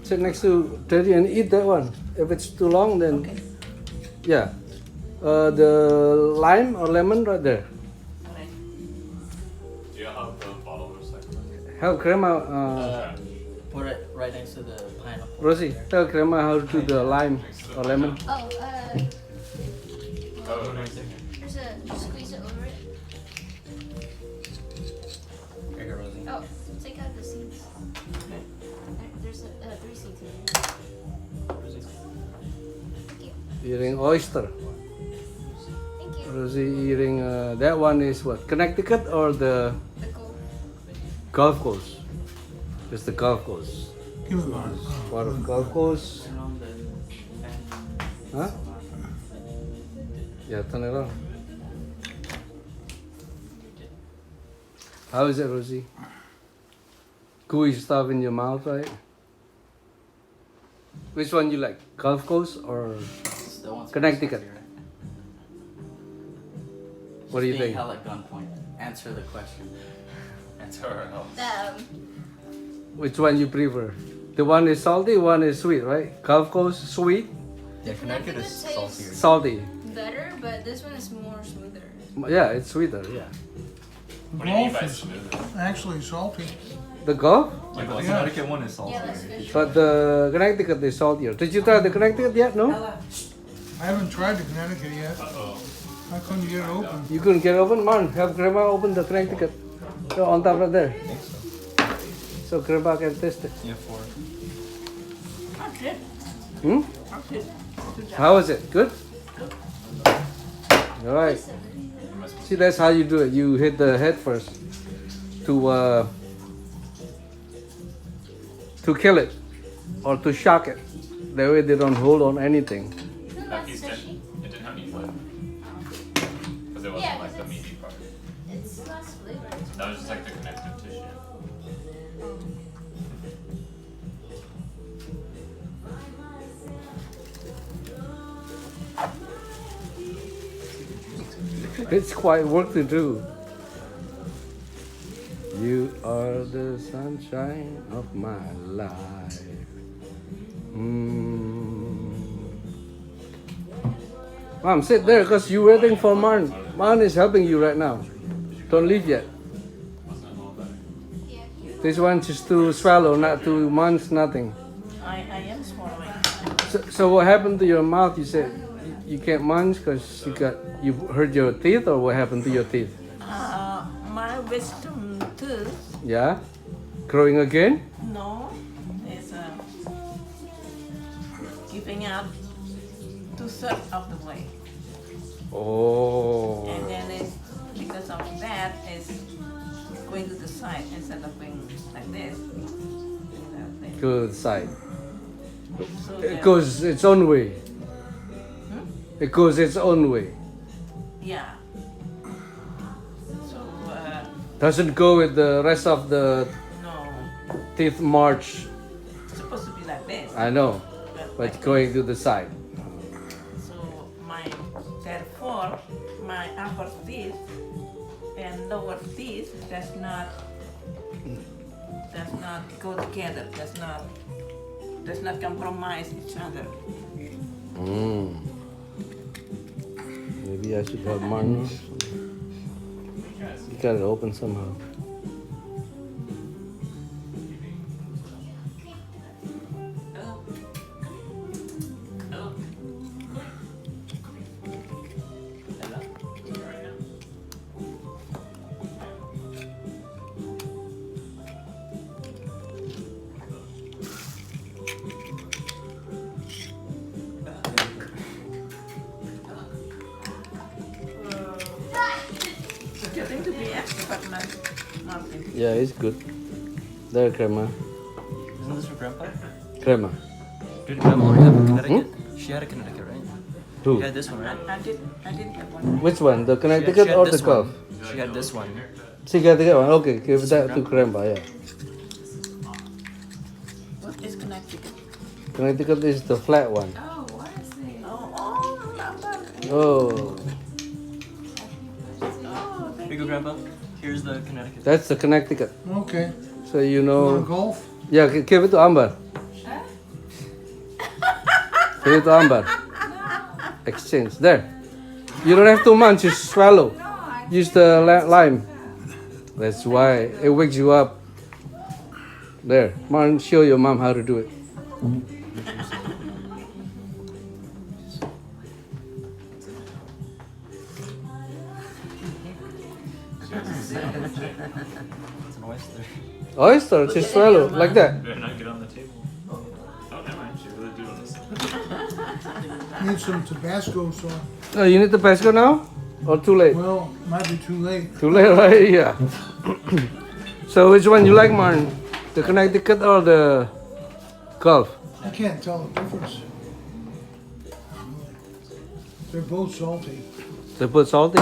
sit next to Teddy and eat that one. If it's too long, then Okay. yeah. The lime or lemon right there. Alright. Do you have the bottle recycler? Help Grandma. Put it right next to the pineapple. Rosie, tell Grandma how to do the lime or lemon. Oh, Oh, right there's a squeeze it over it. Here you go, Rosie. Oh, take out the seeds. Okay. There's 3 seeds in here. Rosie. Thank you. Eating oyster. Thank you. Rosie eating. That one is what? Connecticut or the The gold. Gulf Coast? Just the Gulf Coast. Give it one. Part of Gulf Coast. Turn on the fan. Huh? Yeah, turn it on. How is it, Rosie? Gooey stuff in your mouth, right? Which one you like? Gulf Coast or Still wants Connecticut? spicy, right? what do you Being think? held at gunpoint. Answer the question. Answer her else. Which one you prefer? The one is salty, one is sweet, right? Gulf Coast sweet, Yeah, Connecticut is tastes saltier. salty. better, but this one is more smoother. Yeah, it's sweeter. Yeah. What do you mean Gulf by is smooth? actually salty. The Gulf, Like the Yeah. Connecticut one is saltier. Yeah, that's fish. but the Connecticut is saltier. Did you try the Connecticut yet? No. I haven't tried the Connecticut yet. Uh-oh. I couldn't get it open. You couldn't get open, man. Have Grandma open the Connecticut. So on top right there, I think so. so Grandma can taste it. Yeah, 4. That's it. Hmm? That's it. Good job. How is it? Good. All right. See, that's how you do it. You hit the head first to kill it or to shock it. That way they don't hold on anything. That piece didn't, it didn't have any flavor. Because it wasn't Yeah, like the 'cause meaty part. It's less flavored. That was just like the connective tissue. It's quite work to do. You are the sunshine of my life. Mom, sit there because you're waiting for Man. Man is helping you right now. Don't leave yet. Yeah. This one is to swallow, not to munch, nothing. I am swallowing. So what happened to your mouth? You said you can't munch because you hurt your teeth, or what happened to your teeth? My wisdom tooth, Yeah, growing again. no, is giving up 2/3 of the way. Oh, And then it's because of that is going to the side instead of going like this. good side. So It goes its own way. It goes its own way. yeah. So Doesn't go with the rest of the no, teeth march. it's supposed to be like this. I know, but like going to the side. So therefore, my upper teeth and lower teeth does not go together. Does not compromise each other. Maybe I should have mine. You got it open somehow. It's getting to be expert now, Martin. Yeah, it's good. There, Grandma. Isn't this for Grandpa? Grandma. Did Grandma already have a Connecticut? She had a Connecticut, right? Who? She had this one, right? I didn't have one. Which one? The She Connecticut had or the this Gulf? one. She had this one. She got the good one. Okay, give that to Grandma. Yeah. What is Connecticut? Connecticut is the flat one. Oh, what is it? Oh, number. Oh, Oh, Here you go, Grandpa. Here's the Connecticut. that's the Connecticut. Okay. So you You want know. to golf? Yeah, give it to Amber. Perito ambar. Exchange. There. You don't have to munch, just swallow. Use the lime. That's why it wakes you up. There. Martin, show your mom how to do it. It's an oyster. Oyster, just swallow like that. Better not get on the table. Oh, never mind. She really do on this. Need some Tabasco sauce. Oh, you need the Tabasco now? Or too late? Well, might be too late. Too late, right? Yeah. So which one you like, Martin? The Connecticut or the Gulf? I can't tell the difference. They're both salty. They put salty?